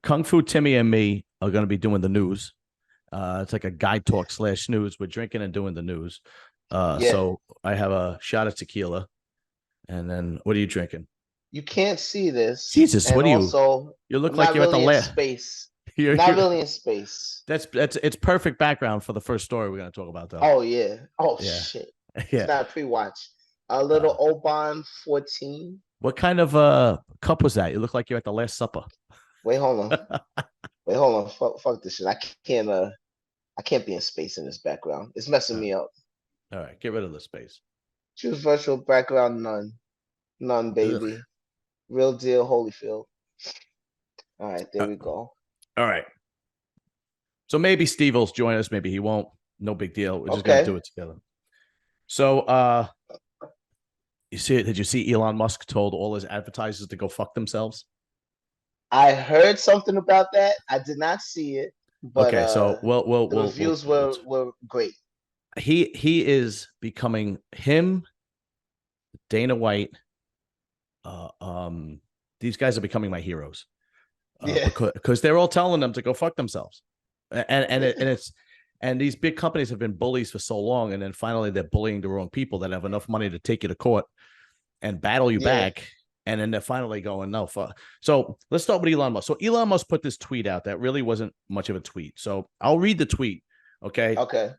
Kung Fu Timmy and me are going to be doing the news. It's like a guy talk / snooze. We're drinking and doing the news. Yeah. So I have a shot of tequila, and then what are you drinking? You can't see this, Jesus, and what are you? also You look I'm like not you're at the really in last. space. You're, Not you're really in space. that's it's perfect background for the first story we're going to talk about, though. Oh yeah. Oh Yeah, shit. It's yeah. not pre-watch. A Uh, little Oban 14. what kind of cup was that? You look like you're at the Last Supper. Wait, hold on. All Wait, hold on. Fuck this shit. I can't be in space in this background. It's messing me up. right, get rid of the space. Choose virtual background, none. None, Ugh. baby. Real deal, Holyfield. All right, there Uh, we go. all right. So maybe Steve will join us. Maybe he won't. No big deal. We're just gonna Okay. do it together. So, you see it? Did you see Elon Musk told all his advertisers to go fuck themselves? I heard something about that. I did not see it, but Okay, so the reviews were great. he is becoming him, Dana White. Uh, um, these guys are becoming my heroes Yeah. because they're all telling them to go fuck themselves, and these big companies have been bullies for so long, and then finally they're bullying the wrong people that have enough money to take you to court and battle you Yeah. back. And then they're finally going, no, fuck. So let's start with Elon Musk. So Elon Musk put this tweet out that really wasn't much of a tweet. So I'll read the tweet. Okay. Okay.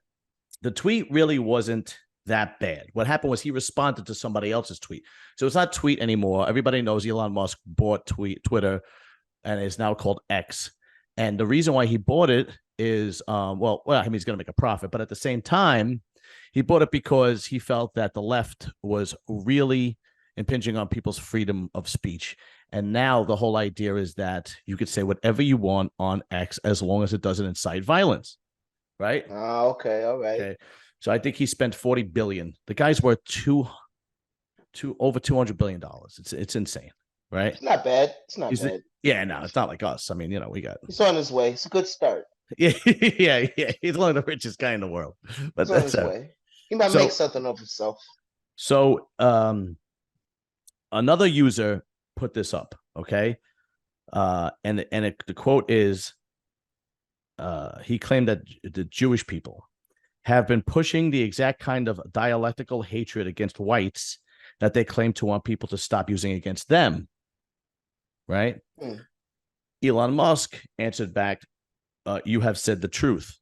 The tweet really wasn't that bad. What happened was he responded to somebody else's tweet. So it's not tweet anymore. Everybody knows Elon Musk bought Twitter and is now called X. And the reason why he bought it is, well, I mean, he's going to make a profit, but at the same time, he bought it because he felt that the left was really impinging on people's freedom of speech. And now the whole idea is that you could say whatever you want on X as long as it doesn't incite violence, right? Okay, all right. Okay. So I think he spent 40 billion. The guy's worth over 200 billion dollars. It's insane, right? It's not bad. It's not bad. Yeah, no, it's not like us. I mean, we got. He's on his way. It's a good start. Yeah, yeah. He's one of the richest guy in the world, but He's on his way. He might make something of himself. So, another user put this up, okay, and the quote is, he claimed that the Jewish people have been pushing the exact kind of dialectical hatred against whites that they claim to want people to stop using against them, right? Elon Musk answered back, you have said the truth.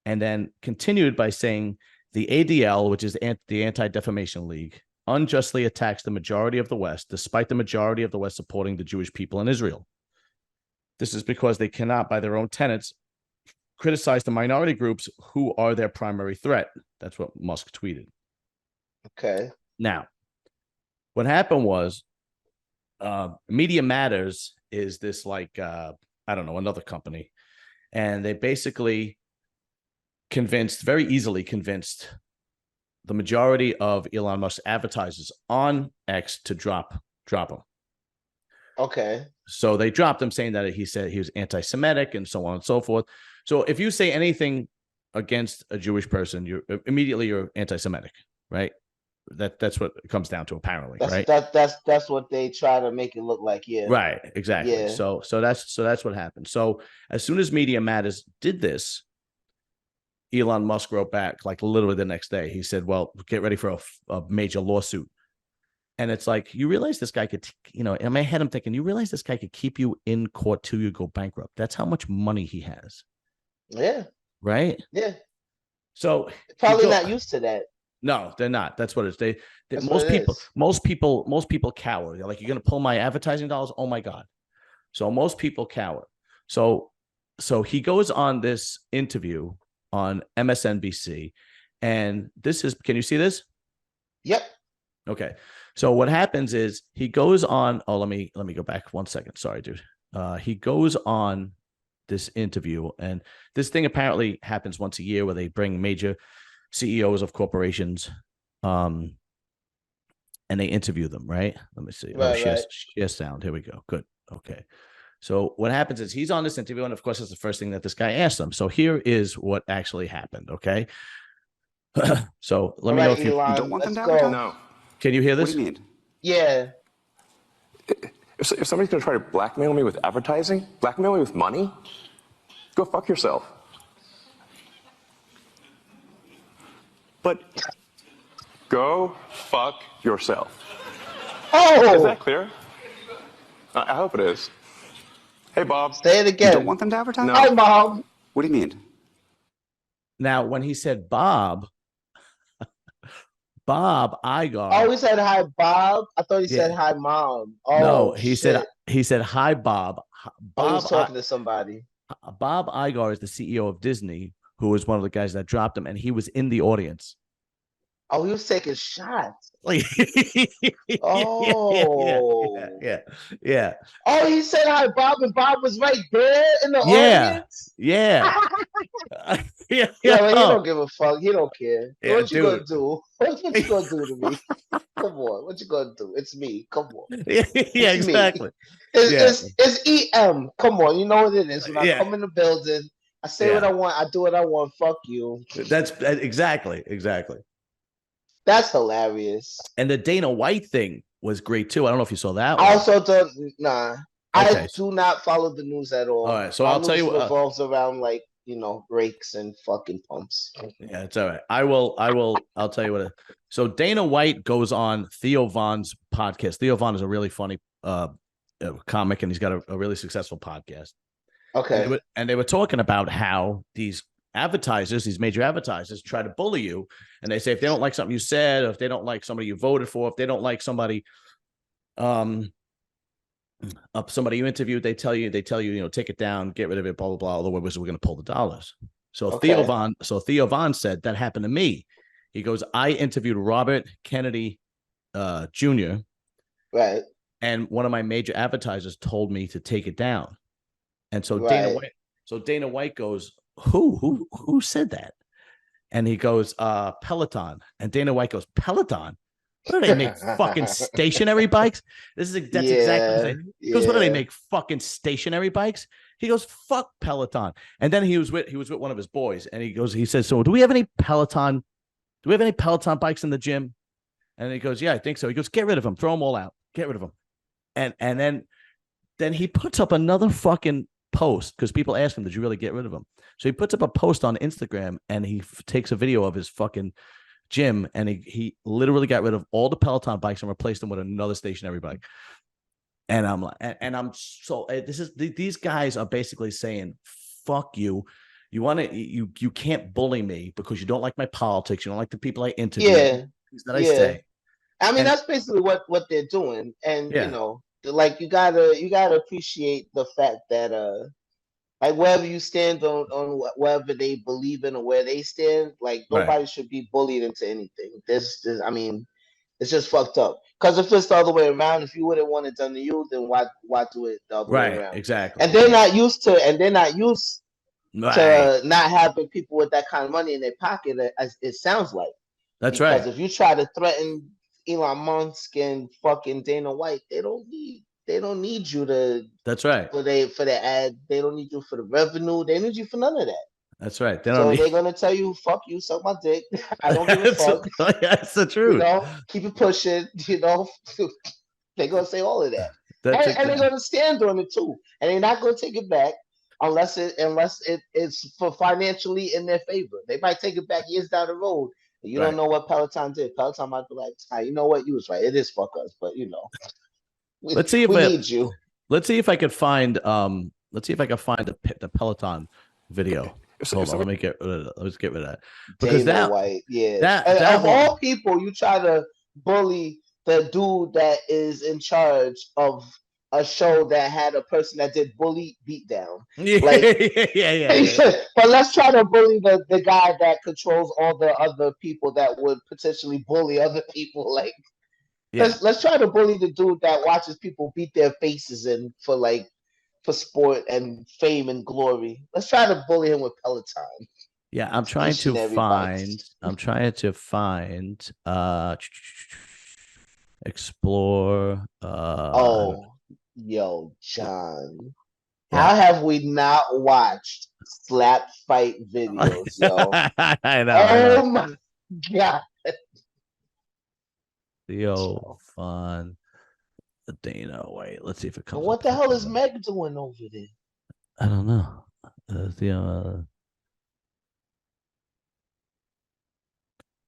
And then continued by saying the ADL, which is the Anti-Defamation League, unjustly attacks the majority of the West, despite the majority of the West supporting the Jewish people in Israel. This is because they cannot, by their own tenets, criticize the minority groups who are their primary threat. That's what Musk tweeted. Okay. Now, what happened was, Media Matters is this like, I don't know, another company. And they basically very easily convinced the majority of Elon Musk's advertisers on X to drop him. Okay. So they dropped him, saying that he said he was anti-Semitic and so on and so forth. So if you say anything against a Jewish person, you're anti-Semitic, right? That's what it comes down to, apparently, right? That's what they try to make it look like. Yeah. Right. Exactly. Yeah. So that's what happened. So as soon as Media Matters did this, Elon Musk wrote back like literally the next day. He said, well, get ready for a major lawsuit. And it's like, you realize this guy could, in my head, I'm thinking, you realize this guy could keep you in court till you go bankrupt. That's how much money he has. Yeah. Right. Yeah. So probably not used to that. No, they're not. That's what it is. Most people cower. They're like, you're going to pull my advertising dollars? Oh my God. So most people cower. So he goes on this interview on MSNBC, and can you see this? Yep. Okay. So what happens is he goes on. Oh, let me go back 1 second. Sorry, dude. He goes on this interview, and this thing apparently happens once a year where they bring major CEOs of corporations, and they interview them. Right. Let me see. Right. Share sound. Here we go. Good. Okay. So what happens is he's on this interview, and of course, it's the first thing that this guy asked him. So here is what actually happened. Okay. So let me know if you don't want them down? No. Can you hear this? What do you mean? Yeah. If somebody's going to try to blackmail me with advertising, blackmail me with money, go fuck yourself. But go fuck yourself. Is that Oh, clear? I hope it is. Hey, Bob. say it You again. don't want them to advertise? No. Hi, Mom. What do you mean? Now, when he said Bob Iger. Oh, he said hi, Bob. I thought he said Yeah. hi, Mom. No, Oh, he shit. said hi, Bob. Oh, he Bob was talking to somebody. Bob Iger is the CEO of Disney, who was one of the guys that dropped him, and he was in the audience. Oh, he was taking shots. Like, Oh. yeah. Oh, he said hi, Bob, and Bob was right there in the Yeah. audience. Yeah. Yeah, well, he don't give a fuck. He don't care. Yeah, What you gonna dude. do? What you gonna do to me? Come on. What you gonna do? It's me. Come on. Yeah, It's me. exactly. Yeah. It's EM. Come on. You know what it is. When I Yeah. come in the building, I say what I want. I do what I want. Fuck you. That's exactly. That's hilarious. And the Dana White thing was great too. I don't know if you saw that I one. also don't. Nah. Okay. I do not follow the news at all. All right, so My I'll tell news you, revolves around like brakes and fucking pumps. Yeah, it's all right. I'll tell you what. So Dana White goes on Theo Von's podcast. Theo Von is a really funny comic, and he's got a really successful podcast. Okay. And they were talking about how these advertisers, these major advertisers, try to bully you, and they say if they don't like something you said, or if they don't like somebody you voted for, if they don't like somebody, somebody you interviewed, they tell you, take it down, get rid of it, blah blah blah. Otherwise, we're going to pull the dollars. So Okay. Theo Von said that happened to me. He goes, I interviewed Robert Kennedy Jr. Right. And one of my major advertisers told me to take it down. And so Right. Dana White goes, who said that? And he goes, Peleton. And Dana White goes, Peleton? What do they make? Fucking stationary bikes? That's exactly what I'm saying. He goes, what do they make? Fucking stationary bikes? He goes, fuck Peleton. And then he was with one of his boys, and he says, so do we have any Peleton? Do we have any Peloton bikes in the gym? And he goes, yeah, I think so. He goes, get rid of them, throw them all out, get rid of them. And then he puts up another fucking post because people ask him, did you really get rid of them? So he puts up a post on Instagram, and he takes a video of his fucking gym, and he literally got rid of all the Peloton bikes and replaced them with another stationary bike. And I'm like, these guys are basically saying, fuck you. You can't bully me because you don't like my politics. You don't like the people I interview. I say. I mean, that's basically what they're doing. And like you gotta appreciate the fact that like wherever you stand on whatever they believe in or where they stand, like nobody should be bullied into anything. This I mean, it's just fucked up. Because if it's the other way around, if you wouldn't want it done to you, then why do it the other way around? Exactly. And they're not used to to not having people with that kind of money in their pocket. It sounds like. That's because right. If you try to threaten Elon Musk and fucking Dana White, they don't need you to. That's right. For the ad, they don't need you for the revenue. They need you for none of that. That's right. They're gonna tell you, "Fuck you, suck my dick." I don't give a fuck. That's the truth. Keep it pushing. They're gonna say all of that, and they're gonna stand on it too, and they're not gonna take it back unless it's for financially in their favor. They might take it back years down the road. You don't know what Peloton did. Peloton might be like, you know what? You was right. It is fuck us, but let's see if we need you. Let's see if I could find the Peloton video. Hold on, let's get rid of that. Because Dana White, of all people, you try to bully the dude that is in charge of a show that had a person that did bully beatdown. But let's try to bully the guy that controls all the other people that would potentially bully other people. Let's try to bully the dude that watches people beat their faces in for sport and fame and glory. Let's try to bully him with Peloton. Yeah, I'm trying to find explore Yo, John. How have we not watched slap fight videos, yo? I know. My God. Theo Von Dana White. Let's see if it comes. What the hell is Meg doing over there? I don't know.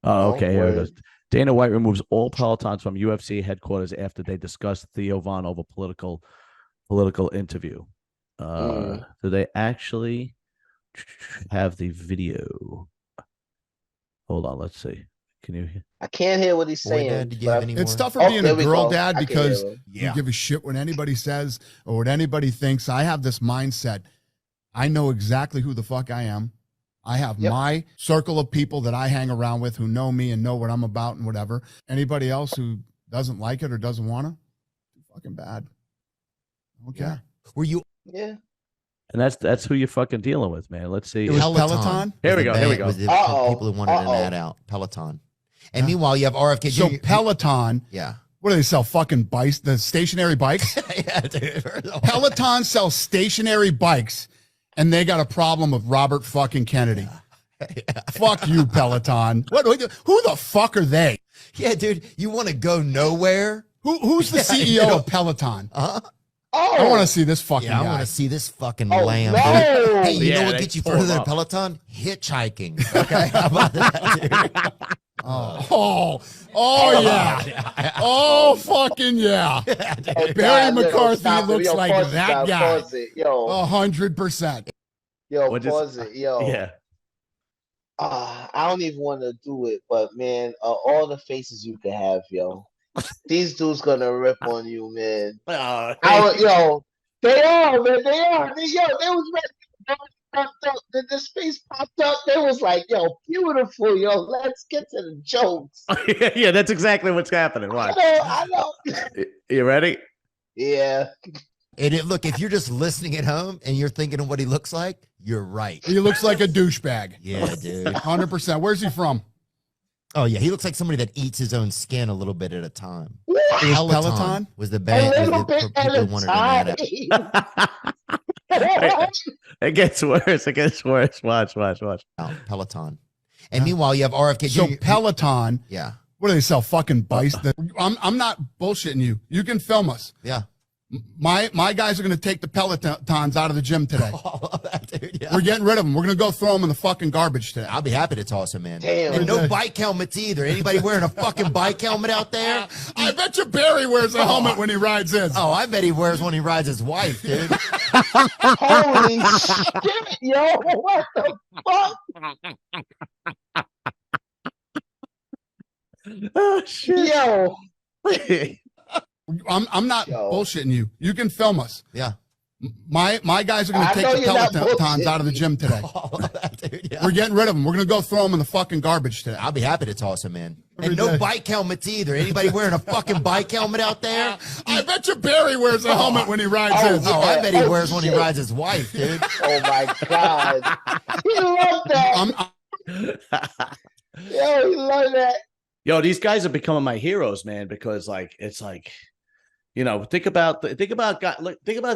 Oh, okay. Here it goes. Dana White removes all Pelotons from UFC headquarters after they discussed Theo Von over political interview. Do they actually have the video? Hold on. Let's see. Can you hear? I can't hear what he's saying. It's tough for being a girl dad because you give a shit what anybody says or what anybody thinks. I have this mindset. I know exactly who the fuck I am. I have my circle of people that I hang around with who know me and know what I'm about and whatever. Anybody else who doesn't like it or doesn't want to, fucking bad. Okay. Yeah. Were you? Yeah. And that's who you're fucking dealing with, man. Let's see. It was Peloton. Here we go. Here we go. People who wanted an ad out. Peloton. And meanwhile, you have RFK. So Peloton. Yeah. What do they sell? Fucking bikes, the stationary bikes? Yeah, dude. Peloton sells stationary bikes, and they got a problem with Robert fucking Kennedy. Yeah. Fuck you, Peloton. Who the fuck are they? Yeah, dude. You want to go nowhere? Who's the CEO of Peloton? I want to see this fucking guy. I want to see this fucking lamb. No. Hey, you know what gets you further than Peloton? Hitchhiking. Okay, how about that, dude? Oh yeah. Oh, fucking yeah. Barry McCarthy looks like that guy. 100%. Yo, pause it. Yo. Yeah. I don't even want to do it, but man, all the faces you can have, yo. These dudes gonna rip on you, man. Yo, they are, man. They are. They was ready. The space popped up. They was like, yo, beautiful, yo. Let's get to the jokes. Yeah, that's exactly what's happening. Watch. I know. You ready? Yeah. And look, if you're just listening at home and you're thinking of what he looks like, you're right. He looks like a douchebag. Yeah, dude. 100%. Where's he from? Oh, yeah. He looks like somebody that eats his own skin a little bit at a time. Peloton was the band. People wanted to It gets worse. It gets worse. Watch. Peloton. And meanwhile, you have RFK. So Peloton. Yeah. What do they sell? Fucking bikes. I'm not bullshitting you. You can film us. Yeah. My guys are going to take the Pelotons out of the gym today. Dude, yeah. We're getting rid of them. We're going to go throw them in the fucking garbage today. I'll be happy to toss them in. Damn. And no bike helmets either. Anybody wearing a fucking bike helmet out there? I bet you Barry wears a helmet when he rides his. Oh, I bet he wears one he rides his wife, dude. Holy shit, yo. What the fuck? Oh shit. Yo. I'm not bullshitting you. You can film us. Yeah. My guys are going to take the Pelotons out of the gym today. Dude, yeah. We're getting rid of them. We're going to go throw them in the fucking garbage today. I'll be happy to toss them in. And no bike helmets either. Anybody wearing a fucking bike helmet out there? I bet you Barry wears a helmet when he rides his. Oh, I bet he wears one he rides his wife, dude. Oh my God. He loved that. Yo, he loved that. Yo, these guys are becoming my heroes, man, because it's like, you know, think about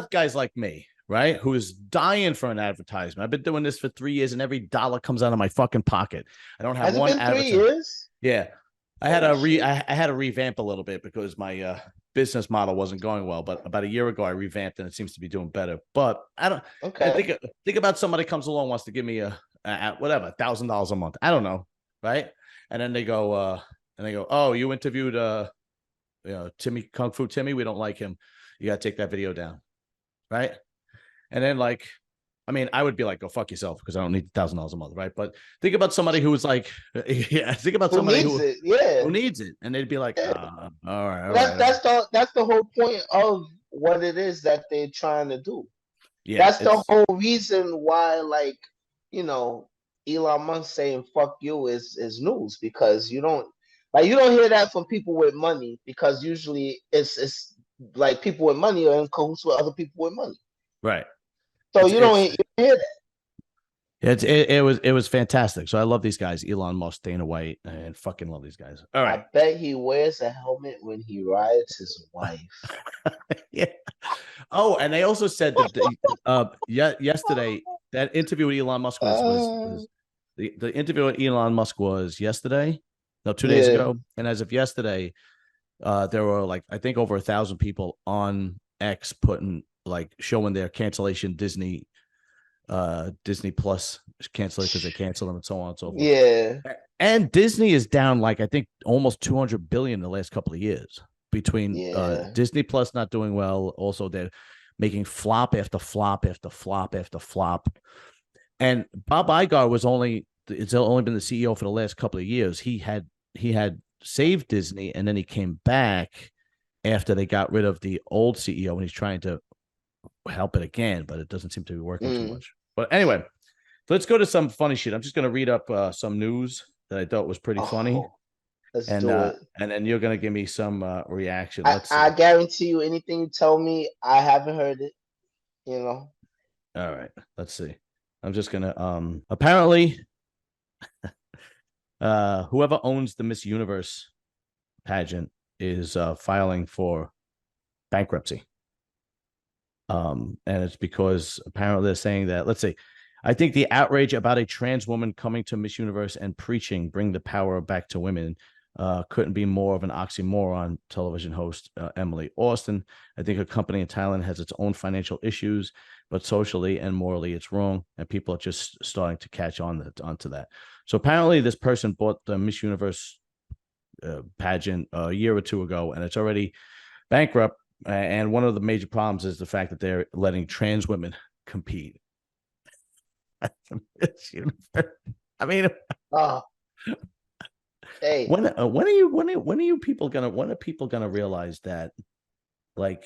guys like me, right? Who is dying for an advertisement. I've been doing this for 3 years, and every dollar comes out of my fucking pocket. I don't have one advertisement. 3 years? Yeah, I had to revamp a little bit because my business model wasn't going well. But about a year ago, I revamped, and it seems to be doing better. But I don't. Okay. Think about somebody comes along, wants to give me whatever $1,000 a month. I don't know, right? And then they go, oh, you interviewed Timmy, Kung Fu Timmy. We don't like him. You got to take that video down. Right. And then I would be like, go fuck yourself because I don't need $1,000 a month. Right. But think about somebody who was like, think about somebody who needs it. And they'd be like, all right. That's the whole point of what it is that they're trying to do. Yeah. That's the whole reason why, Elon Musk saying fuck you is news, because you don't hear that from people with money, because usually it's like people with money are in cahoots with other people with money. Right. So you don't hear that. It was fantastic. So I love these guys, Elon Musk, Dana White, and fucking love these guys. All right. I bet he wears a helmet when he rides his wife. Yeah. Oh, and they also said that yesterday, that interview with Elon Musk was the interview with Elon Musk was yesterday. No, 2 days ago. And as of yesterday, there were like I think over 1,000 people on X showing their cancellation Disney Plus cancel it because they canceled them and so on and so forth. Yeah. And Disney is down like I think almost 200 billion in the last couple of years between Disney Plus not doing well. Also, they're making flop after flop after flop after flop. And Bob Iger it's only been the CEO for the last couple of years. He had saved Disney, and then he came back after they got rid of the old CEO, and he's trying to help it again, but it doesn't seem to be working too much. But anyway, let's go to some funny shit. I'm just going to read up some news that I thought was pretty funny. Let's do it. And then you're going to give me some reaction. I guarantee you anything you tell me, I haven't heard it, you know. All right, let's see. I'm just going to apparently whoever owns the Miss Universe pageant is filing for bankruptcy. And it's because apparently they're saying that, let's see, I think the outrage about a trans woman coming to Miss Universe and preaching bring the power back to women couldn't be more of an oxymoron, television host Emily Austin. I think a company in Thailand has its own financial issues, but socially and morally it's wrong, and people are just starting to catch onto that. So apparently this person bought the Miss Universe pageant a year or two ago, and it's already bankrupt. And one of the major problems is the fact that they're letting trans women compete. I mean, hey, when are people gonna realize that, like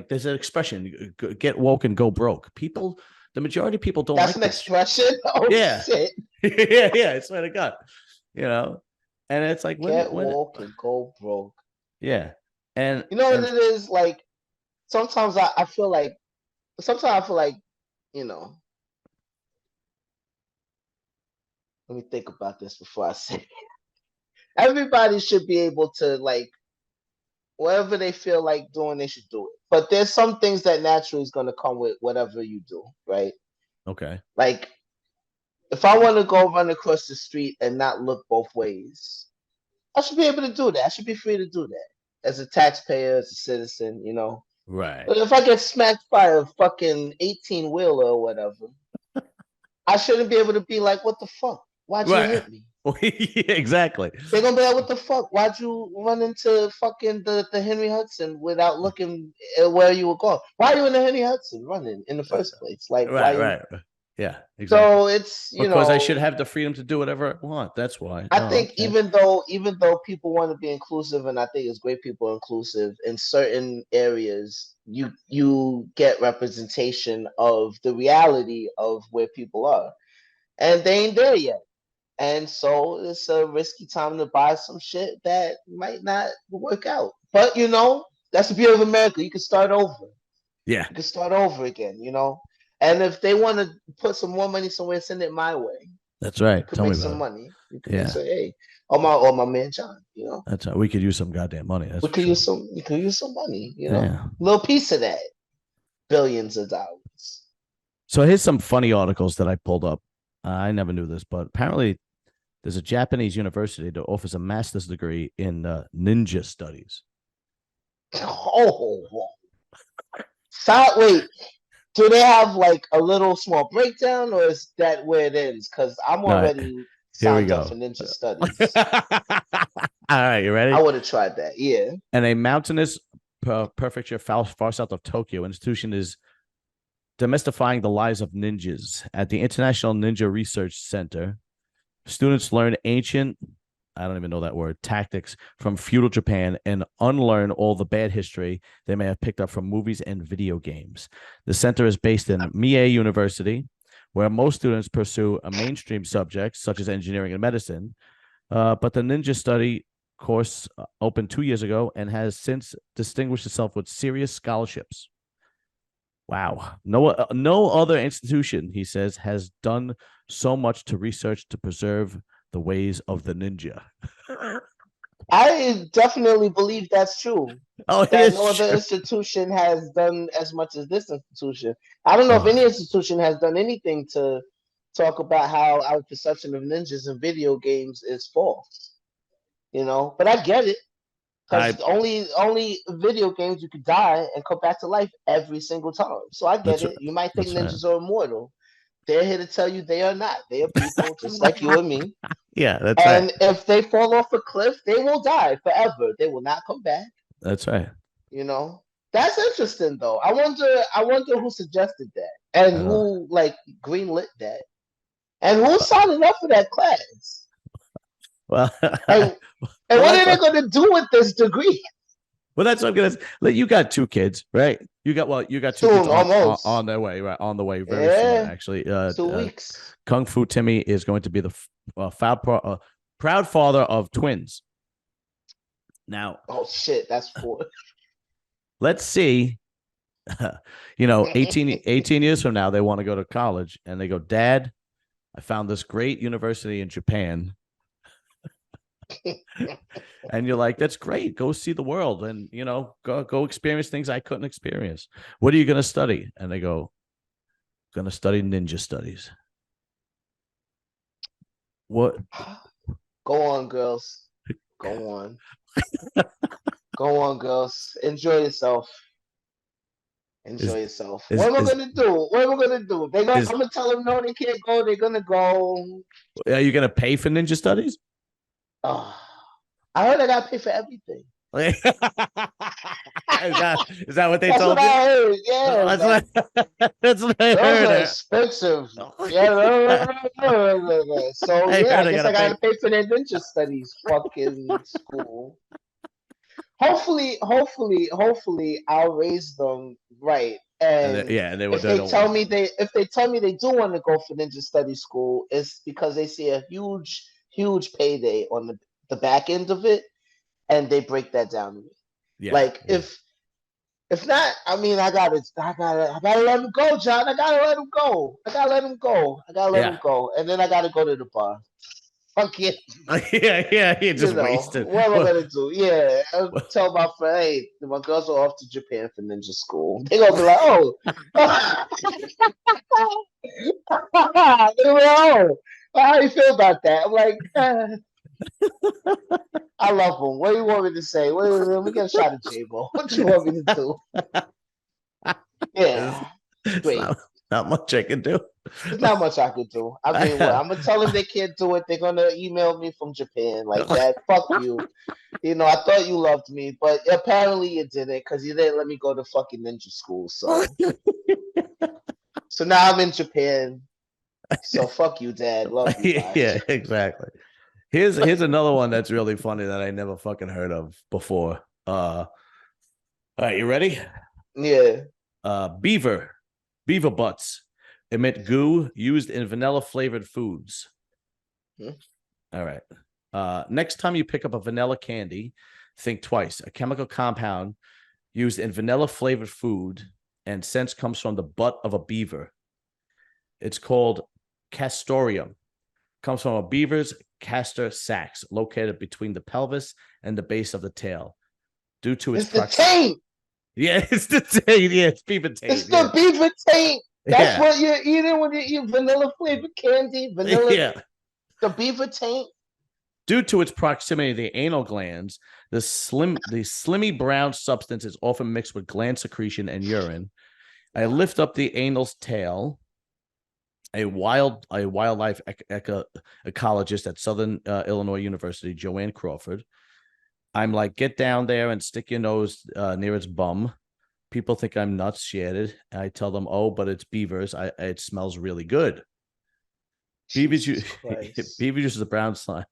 there's an expression, get woke and go broke. People, the majority of people don't. That's like an expression. Oh yeah. Shit. yeah. I swear to God, and it's like get woke and go broke. Yeah, and you know what it is like. Sometimes I feel like, let me think about this before I say it. Everybody should be able to, like, whatever they feel like doing, they should do it. But there's some things that naturally is going to come with whatever you do, right? Okay. Like, if I want to go run across the street and not look both ways, I should be able to do that. I should be free to do that as a taxpayer, as a citizen, Right. But if I get smacked by a fucking 18-wheeler or whatever, I shouldn't be able to be like, what the fuck? Why'd you hit me? Yeah, exactly. They're gonna be like, what the fuck? Why'd you run into fucking the Henry Hudson without looking at where you were going? Why are you in the Henry Hudson running in the first place? Like, right. Yeah, exactly. So it's because I should have the freedom to do whatever I want. That's why. I think even though people want to be inclusive, and I think it's great people are inclusive in certain areas, you get representation of the reality of where people are, and they ain't there yet. And so it's a risky time to buy some shit that might not work out. But that's the beauty of America. You can start over. Yeah, you can start over again. And if they want to put some more money somewhere, send it my way. That's right. You can make some money. You can say, hey, or my man John. That's right. We could use some goddamn money. We could use some money. A little piece of that. Billions of dollars. So here's some funny articles that I pulled up. I never knew this, but apparently there's a Japanese university that offers a master's degree in ninja studies. Oh, wait. Do they have like a little small breakdown, or is that where it ends? Because I'm already signed up for ninja studies. All right, you ready? I would have tried that. Yeah. And a mountainous prefecture far south of Tokyo, institution is demystifying the lives of ninjas. At the International Ninja Research Center, students learn ancient, I don't even know that word, tactics from feudal Japan and unlearn all the bad history they may have picked up from movies and video games. The center is based in Mie University, where most students pursue a mainstream subjects such as engineering and medicine. But the ninja study course opened 2 years ago and has since distinguished itself with serious scholarships. Wow. No other institution, he says, has done so much to research to preserve the ways of the ninja. I definitely believe that's true. Oh, that no other institution has done as much as this institution. I don't know if any institution has done anything to talk about how our perception of ninjas in video games is false. You know, but I get it. Because I only video games you could die and come back to life every single time. So I get that's it. You might think that's right. ninjas are immortal. They're here to tell you they are not. They are people just like you and me. Yeah, that's right. And if they fall off a cliff, they will die forever. They will not come back. That's right. You know, that's interesting though. I wonder who suggested that and who like greenlit that and who signed up for that class. Well, And well, what are they going to do with this degree? well, that's what I'm gonna say. Like, you got two kids, right? You got two Soon, kids almost. on their way, right? On the way, very soon, actually. 2 weeks. Kung Fu Timmy is going to be the proud father of twins. Now, oh shit, that's 4. let's see. 18 years from now, they want to go to college, and they go, Dad, I found this great university in Japan. And you're like, that's great. Go see the world, and go experience things I couldn't experience. What are you going to study? And they go, going to study ninja studies. What? Go on, girls. Go on. Go on, girls. Enjoy yourself. Enjoy yourself. What am I gonna do? What am I gonna do? I'm gonna tell them no, they can't go. They're gonna go. Are you gonna pay for ninja studies? Oh, I heard I gotta pay for everything. is that what they That's told what you? I heard. Yeah, that's what I those heard. are expensive. Yeah, so yeah, I guess I gotta pay for their ninja studies. Fucking school. Hopefully, I'll raise them right. And if they tell me they do want to go for ninja study school, it's because they see a huge payday on the back end of it, and they break that down to me. Yeah. Like if not, I mean, I gotta let him go, John. I gotta let him go. I gotta let him go, and then I gotta go to the bar. Fuck it. Yeah, you just wasted. What am I gonna do? Yeah, I'll tell my friend, hey, my girls are off to Japan for ninja school. They're gonna be like, oh. They're like, oh, how do you feel about that? I'm like, I love them. What do you want me to say? Let me get a shot of J-Bo. What do you want me to do? Yeah, great. Not much I can do. There's not much I could do. I mean, I'm gonna tell them they can't do it. They're gonna email me from Japan like that. Fuck you. I thought you loved me, but apparently you didn't because you didn't let me go to fucking ninja school. So now I'm in Japan. So fuck you, Dad. Love you. Guys. Yeah, exactly. Here's another one that's really funny that I never fucking heard of before. All right, you ready? Yeah. Beaver butts emit goo used in vanilla flavored foods. All right. Next time you pick up a vanilla candy, think twice. A chemical compound used in vanilla flavored food and scent comes from the butt of a beaver. It's called castoreum. Comes from a beaver's castor sacs located between the pelvis and the base of the tail. Due to its taint. Yeah, it's the taint. Yeah, it's beaver taint. It's the beaver taint. That's what you're eating when you eat vanilla flavored candy. Vanilla. The beaver taint. Due to its proximity to the anal glands, the slimy brown substance is often mixed with gland secretion and urine. I lift up the anal's tail. A wildlife ecologist at Southern Illinois University, Joanne Crawford. I'm like, get down there and stick your nose near its bum. People think I'm nuts, she added. I tell them, oh, but it's beavers. It smells really good. Beavers use the brown slime.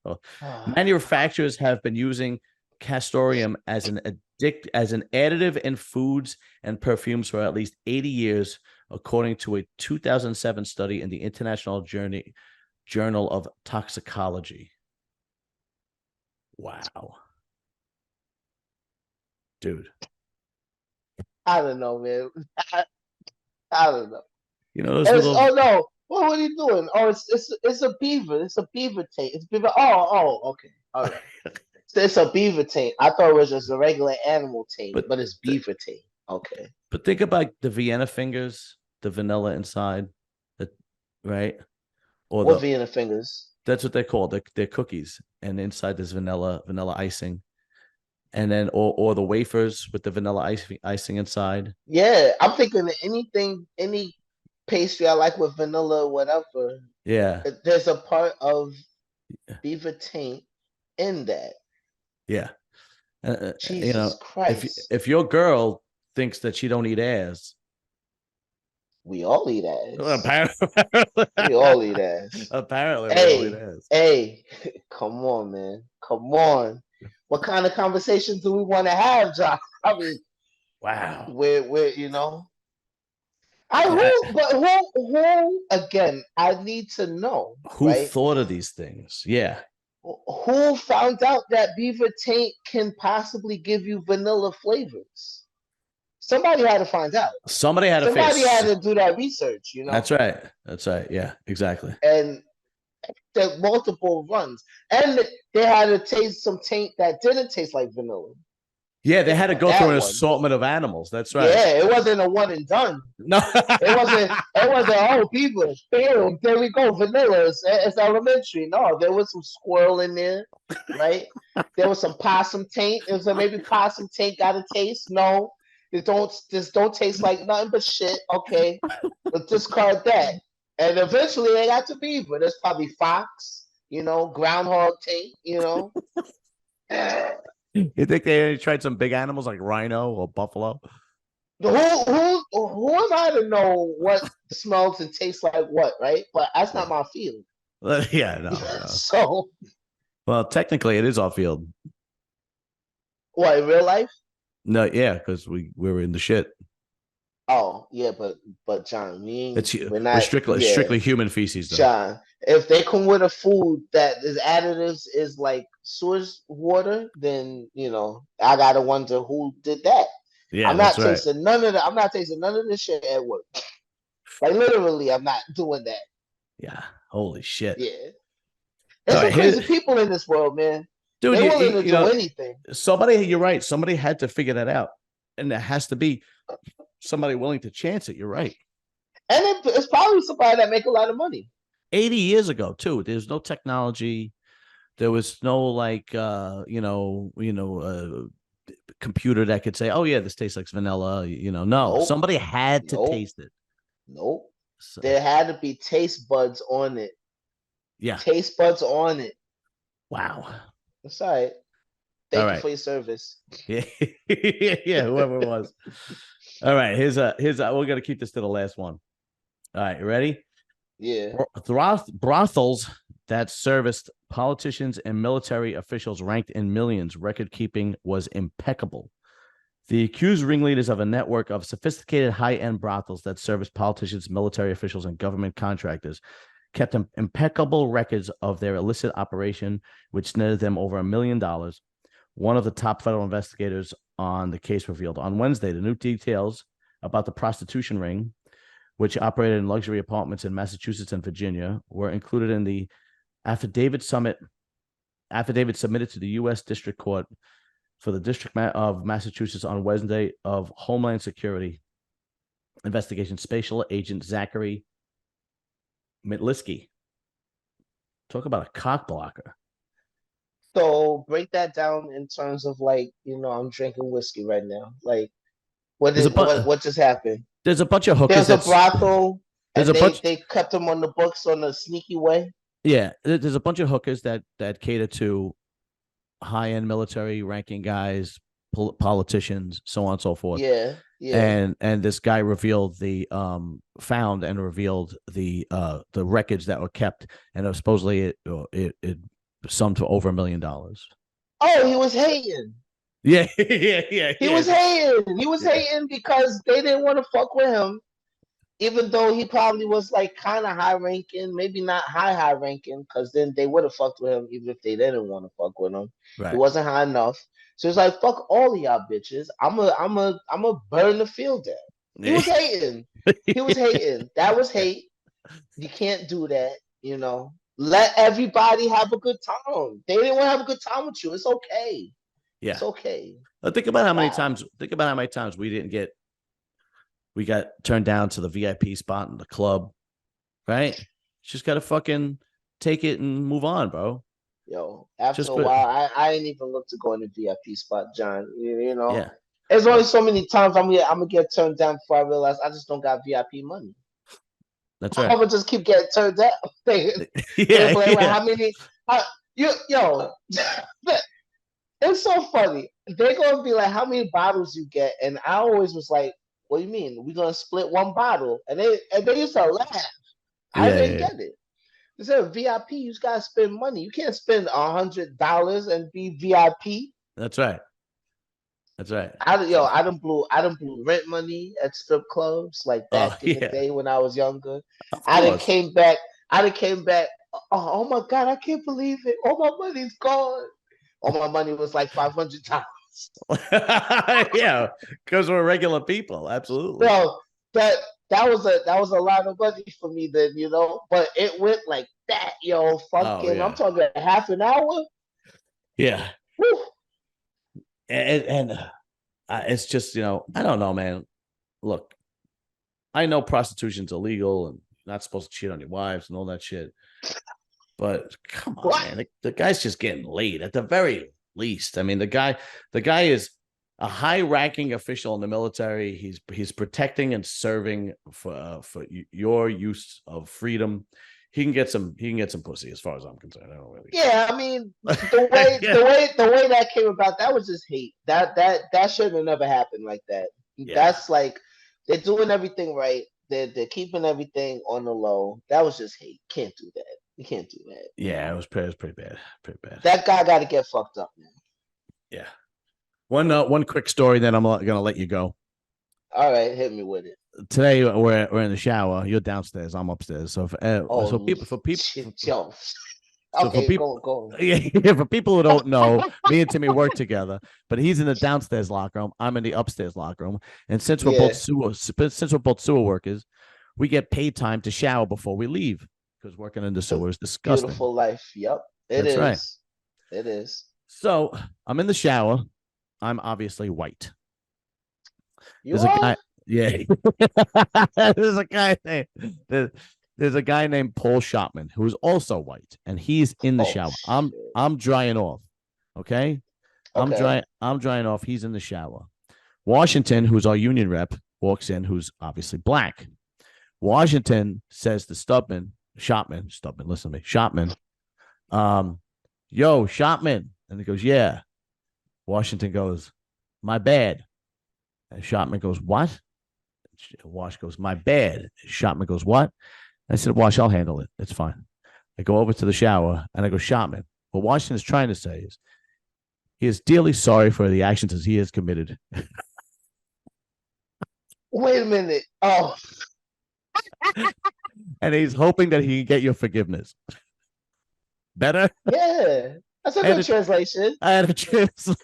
Manufacturers have been using castoreum as an additive in foods and perfumes for at least 80 years, according to a 2007 study in the International Journal of Toxicology. Wow. Dude. I don't know, man. I don't know. Oh, no. What are you doing? Oh, it's a beaver. It's a beaver taint. It's beaver. Oh, okay. All right. It's a beaver taint. I thought it was just a regular animal taint, but it's beaver taint. Okay. But think about the Vienna fingers, the vanilla inside, right? Or Vienna fingers? That's what they're called. They're cookies, and inside there's vanilla icing, and then or the wafers with the vanilla icing inside. Yeah, I'm thinking of any pastry I like with vanilla or whatever. Yeah, There's a part of beaver taint in that. yeah. Jesus Christ. if your girl thinks that she don't eat ass, we all eat ass. Apparently, we all eat ass. Apparently, we all eat ass. Hey, come on, man. Come on. What kind of conversations do we want to have, John? I mean, wow. We're you know. Who again? I need to know who thought of these things. Yeah. Who found out that beaver taint can possibly give you vanilla flavors? Somebody had to find out. Somebody had to do that research, you know. That's right. Yeah, exactly. And the multiple runs. And they had to taste some taint that didn't taste like vanilla. Yeah, they had to go through an assortment of animals. That's right. Yeah, it wasn't a one and done. No, it wasn't. Oh, people, boom, there we go, vanilla. It's elementary. No, there was some squirrel in there, right? There was some possum taint. It was maybe possum taint got a taste. No, it don't taste like nothing but shit. Okay, let's discard that. And eventually they got to beaver. There's probably fox, groundhog taint, You think they tried some big animals like rhino or buffalo? Who am I to know what smells and tastes like what, right? But that's not my field. Yeah, no. So, well, technically, it is our field. What, in real life? No, yeah, because we were in the shit. Oh yeah, but John, we're not strictly human feces, though. John, if they come with a food that is additives is like sewage water, then I gotta wonder who did that. Yeah, I'm not tasting none of that. I'm not tasting none of this shit at work. Like literally, I'm not doing that. Yeah, holy shit. Yeah, there's some crazy people in this world, man. Dude, they're willing to do anything. You're right. Somebody had to figure that out, and there has to be somebody willing to chance it. You're right. And it's probably somebody that make a lot of money. 80 years ago, too. There's no technology. There was no computer that could say, "Oh yeah, this tastes like vanilla." No, nope. Somebody had to taste it. Nope. So, there had to be taste buds on it. Yeah, taste buds on it. Wow. That's all right. Thank you for your service. Yeah, yeah, whoever it was. All right, here's we're gonna keep this to the last one. All right, you ready? Yeah. Brothels that serviced politicians and military officials ranked in millions. Record keeping was impeccable. The accused ringleaders of a network of sophisticated high-end brothels that serviced politicians, military officials, and government contractors kept impeccable records of their illicit operation, which netted them over $1 million. One of the top federal investigators on the case revealed on Wednesday the new details about the prostitution ring, which operated in luxury apartments in Massachusetts and Virginia, were included in the affidavit submitted to the U.S. District Court for the District of Massachusetts on Wednesday of Homeland Security Investigation Special Agent Zachary Mitlisky. Talk about a cock blocker. So break that down in terms of I'm drinking whiskey right now. Like, what just happened? There's a bunch of hookers. There's a brothel. They kept them on the books on a sneaky way. Yeah, there's a bunch of hookers that cater to high-end military ranking guys, politicians, so on and so forth. Yeah, yeah. And this guy revealed found and revealed the records that were kept, and supposedly it summed to over $1 million. Oh, he was hating. Yeah, yeah. He was hating. He was hating because they didn't want to fuck with him, even though he probably was like kind of high ranking, maybe not high ranking, because then they would have fucked with him even if they didn't want to fuck with him. Right. He wasn't high enough, so it's like fuck all of y'all bitches. I'm a burn the field down. He was hating. He was hating. That was hate. You can't do that. Let everybody have a good time. They didn't want to have a good time with you. It's okay. Yeah, it's okay. Think about how many times. Think about how many times we got turned down to the VIP spot in the club, right? Just got to fucking take it and move on, bro. Yo, after a while, I ain't even look to go in the VIP spot, John. You know, yeah. There's only so many times I'm gonna get turned down before I realize I just don't got VIP money. That's right. I'm gonna just keep getting turned down. How many? Yo, it's so funny. They're gonna be like, how many bottles you get? And I always was like, what do you mean? We're gonna split one bottle. And they used to laugh. I didn't get it. They said VIP, you just gotta spend money. You can't spend $100 and be VIP. That's right. That's right. I done blew rent money at strip clubs like back in the day when I was younger. I done came back. Oh my God, I can't believe it. All my money's gone. All my money was like $500. Yeah, because we're regular people. Absolutely. No, that was a lot of money for me then, you know. But it went like that, yo. Fucking, I'm talking half an hour. Yeah. Woo. And it's just, you know, I don't know, man. Look, I know prostitution's illegal and you're not supposed to cheat on your wives and all that shit. But come on, man. The guy's just getting laid at the very least. I mean, the guy is a high-ranking official in the military. He's protecting and serving for your use of freedom. He can get some pussy, as far as I'm concerned. I don't really. Yeah, I mean, the way that came about, that was just hate. That should have never happened like that. Yeah. That's like they're doing everything right. They're keeping everything on the low. That was just hate. Can't do that. You can't do that. Yeah, it was pretty bad. Pretty bad. That guy got to get fucked up, man. Yeah. One quick story, then I'm gonna let you go. All right, hit me with it. Today we're in the shower. You're downstairs. I'm upstairs. So for people, yeah, for people who don't know, me and Timmy work together. But he's in the downstairs locker room. I'm in the upstairs locker room. And since we're both sewer workers, we get paid time to shower before we leave because working in the sewer is disgusting. Beautiful life. Yep, That's is. Right. It is. So I'm in the shower. I'm obviously white. There's a guy. Yeah, there's a guy named Paul Shopman who's also white, and he's in the shower. I'm drying off. Okay, I'm drying off. He's in the shower. Washington, who's our union rep, walks in, who's obviously black. Washington says to Shopman, listen to me, Shopman, yo, Shopman, and he goes, yeah. Washington goes, my bad. And Shopman goes, what? Wash goes, my bad. Shopman goes, what? I said, Wash, I'll handle it. It's fine. I go over to the shower and I go, Shopman, what Washington is trying to say is he is dearly sorry for the actions that he has committed. Wait a minute. Oh. And he's hoping that he can get your forgiveness. Better? Yeah. That's a good translation. I had a translation.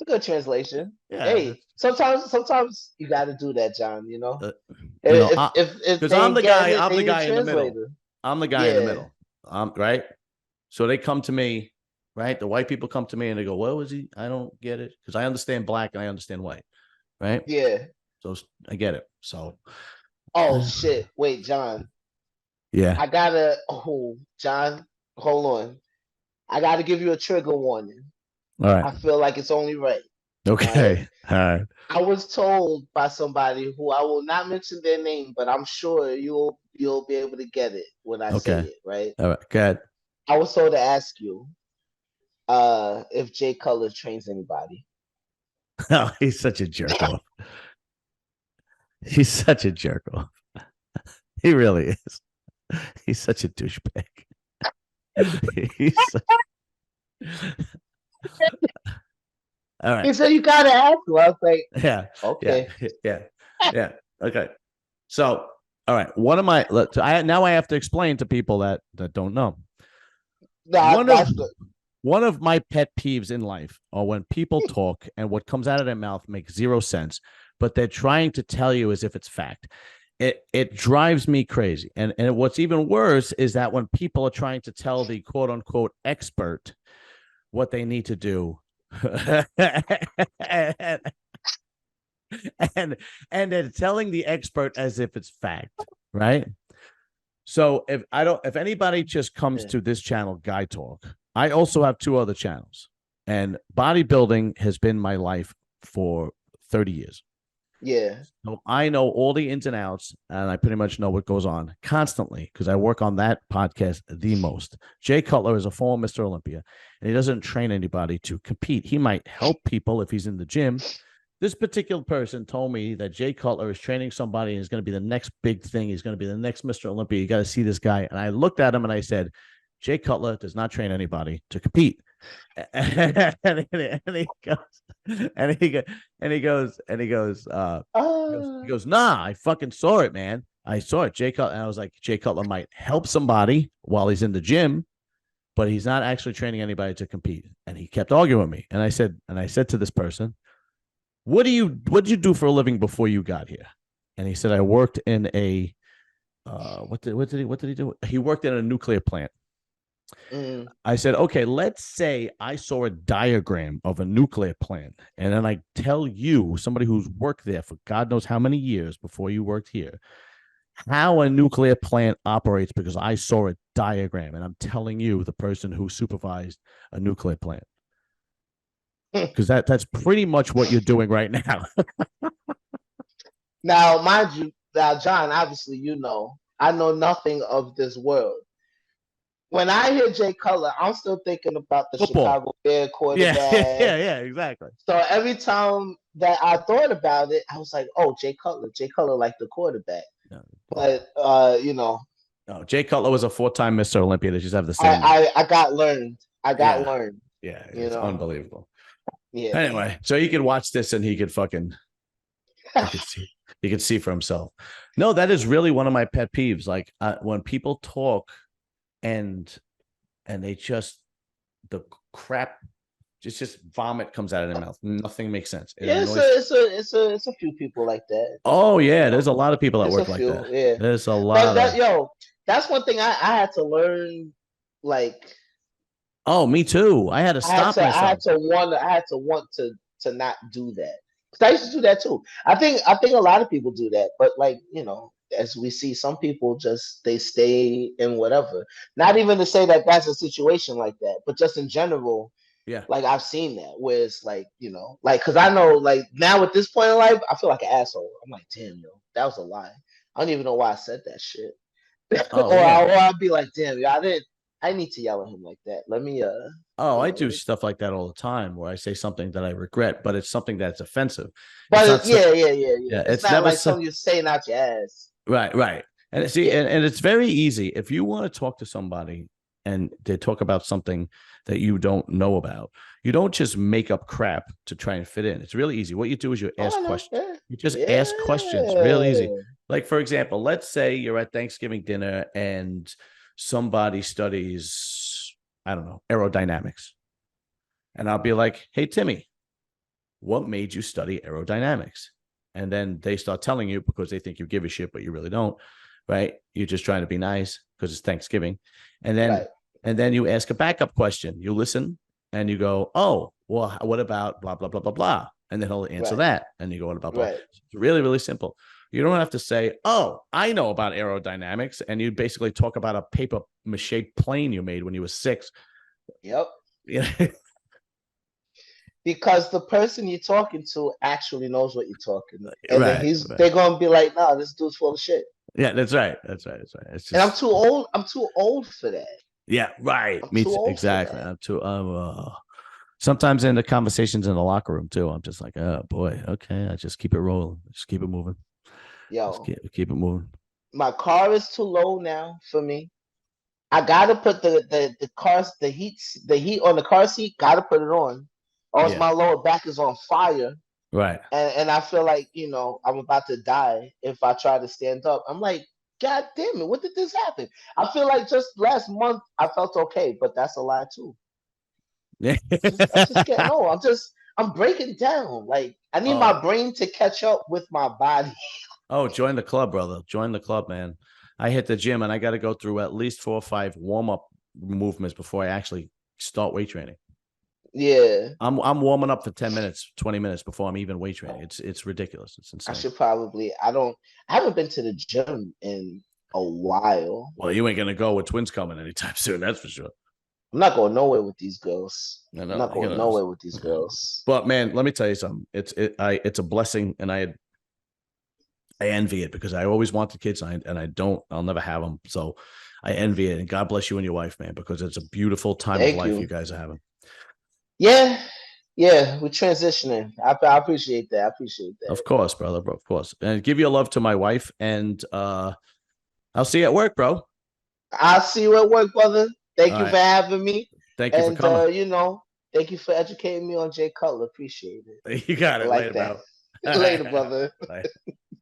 It's a good translation. Yeah. Hey, sometimes you got to do that, John. You know, because I'm the guy in the middle. I'm the guy in the middle. Right. So they come to me, right? The white people come to me and they go, "What was he? I don't get it," because I understand black and I understand white, right? Yeah. So I get it. So. Oh shit! Wait, John. Yeah. John, hold on. I gotta give you a trigger warning. All right. I feel like it's only right. Okay. All right. I was told by somebody who I will not mention their name, but I'm sure you'll be able to get it when I say it, right? All right. Good. I was told to ask you if Jay Cutler trains anybody. Oh, he's such a jerk off. He's such a jerk off. He really is. He's such a douchebag. All right. He said you gotta ask him. I was like, yeah. Okay. Yeah. Okay. So, all right. One of my I have to explain to people that don't know. One of my pet peeves in life are when people talk and what comes out of their mouth makes zero sense, but they're trying to tell you as if it's fact. It drives me crazy. And what's even worse is that when people are trying to tell the quote unquote expert what they need to do, and they're telling the expert as if it's fact, right? So if anybody just comes to this channel, Guy Talk, I also have 2 other channels, and bodybuilding has been my life for 30 years. Yeah. So I know all the ins and outs, and I pretty much know what goes on constantly because I work on that podcast the most. Jay Cutler is a former Mr. Olympia, and he doesn't train anybody to compete. He might help people if he's in the gym. This particular person told me that Jay Cutler is training somebody and is going to be the next big thing. He's going to be the next Mr. Olympia. You got to see this guy. And I looked at him and I said, Jay Cutler does not train anybody to compete. And he goes, nah, I fucking saw it, man. I saw it. Jay Cutler. And I was like, Jay Cutler might help somebody while he's in the gym, but he's not actually training anybody to compete. And he kept arguing with me. And I said to this person, what did you do for a living before you got here? And he said, I worked in a what did he do? He worked in a nuclear plant. I said, okay, let's say I saw a diagram of a nuclear plant, and then I tell you, somebody who's worked there for God knows how many years before you worked here, how a nuclear plant operates because I saw a diagram, and I'm telling you, the person who supervised a nuclear plant. Because that's pretty much what you're doing right now. Now, mind you, John, obviously, I know nothing of this world. When I hear Jay Cutler, I'm still thinking about the football. Chicago Bear quarterback. Yeah, exactly. So every time that I thought about it, I was like, oh, Jay Cutler like the quarterback. Yeah. But, No, Jay Cutler was a 4-time Mr. Olympia. They just have the same. I got learned. learned. Yeah, it's unbelievable. Yeah. Anyway, so he could watch this and he could fucking he could see for himself. No, that is really one of my pet peeves. Like when people talk and they just the crap just vomit comes out of their mouth. Nothing makes sense. It's a few people like that. Oh yeah, there's a lot of people that work like that. Yeah. There's a lot. That's one thing I had to learn. Like, oh, me too. I had to stop myself. I had to want to not do that. Because I used to do that too. I think a lot of people do that, but like, as we see, some people just they stay in whatever. Not even to say that that's a situation like that, but just in general. Yeah. Like I've seen that where it's like, like, because I know, like, now at this point in life, I feel like an asshole. I'm like, damn, that was a lie. I don't even know why I said that shit. Oh, or I'd be like, damn, I need to yell at him like that. Let me I do stuff like that all the time where I say something that I regret, but it's something that's offensive. But yeah. It's not like something you're saying out your ass. Right. And see, and it's very easy. If you want to talk to somebody and they talk about something that you don't know about, you don't just make up crap to try and fit in. It's really easy. What you do is you ask questions. Yeah. You just ask questions. Real easy. Like, for example, let's say you're at Thanksgiving dinner and somebody studies, I don't know, aerodynamics. And I'll be like, hey, Timmy, what made you study aerodynamics? And then they start telling you because they think you give a shit, but you really don't, right? You're just trying to be nice because it's Thanksgiving. And then you ask a backup question. You listen and you go, oh, well, what about blah, blah, blah, blah, blah. And then he'll answer that. And you go, what about blah? It's really, really simple. You don't have to say, oh, I know about aerodynamics. And you basically talk about a paper mache plane you made when you were 6. Yep. Yeah. Because the person you're talking to actually knows what you're talking about. And then they're going to be like, no, this dude's full of shit. Yeah, that's right. It's just, and I'm too old for that. Yeah, right. Me too. Exactly. I'm too sometimes in the conversations in the locker room too, I'm just like, oh boy, okay, I just keep it rolling. Just keep it moving. Yo, keep it moving. My car is too low now for me. I gotta put the heat on the car seat, gotta put it on. Or else my lower back is on fire. Right. And I feel like, I'm about to die if I try to stand up. I'm like, God damn it, what did this happen? I feel like just last month I felt okay, but that's a lie too. I'm just getting old. I'm breaking down. Like, I need my brain to catch up with my body. Oh, join the club, brother. Join the club, man. I hit the gym and I got to go through at least 4 or 5 warm-up movements before I actually start weight training. Yeah. I'm warming up for 10 minutes, 20 minutes before I'm even weight training. It's ridiculous. It's insane. I should probably I haven't been to the gym in a while. Well, you ain't gonna go with twins coming anytime soon. That's for sure. I'm not going nowhere with these girls. No, I'm not going nowhere with these girls. But man, let me tell you something. It's a blessing, and I envy it because I always wanted kids, and I'll never have them. So I envy it, and God bless you and your wife, man, because it's a beautiful time of life you guys are having. Yeah, we're transitioning. I appreciate that. Of course, brother, bro. Of course, and give your love to my wife, and I'll see you at work, bro. I'll see you at work, brother. Thank you for having me. Thank you for coming. Thank you for educating me on Jay Cutler. Appreciate it. You got it. I like later, that. bro. Later, brother. Bye.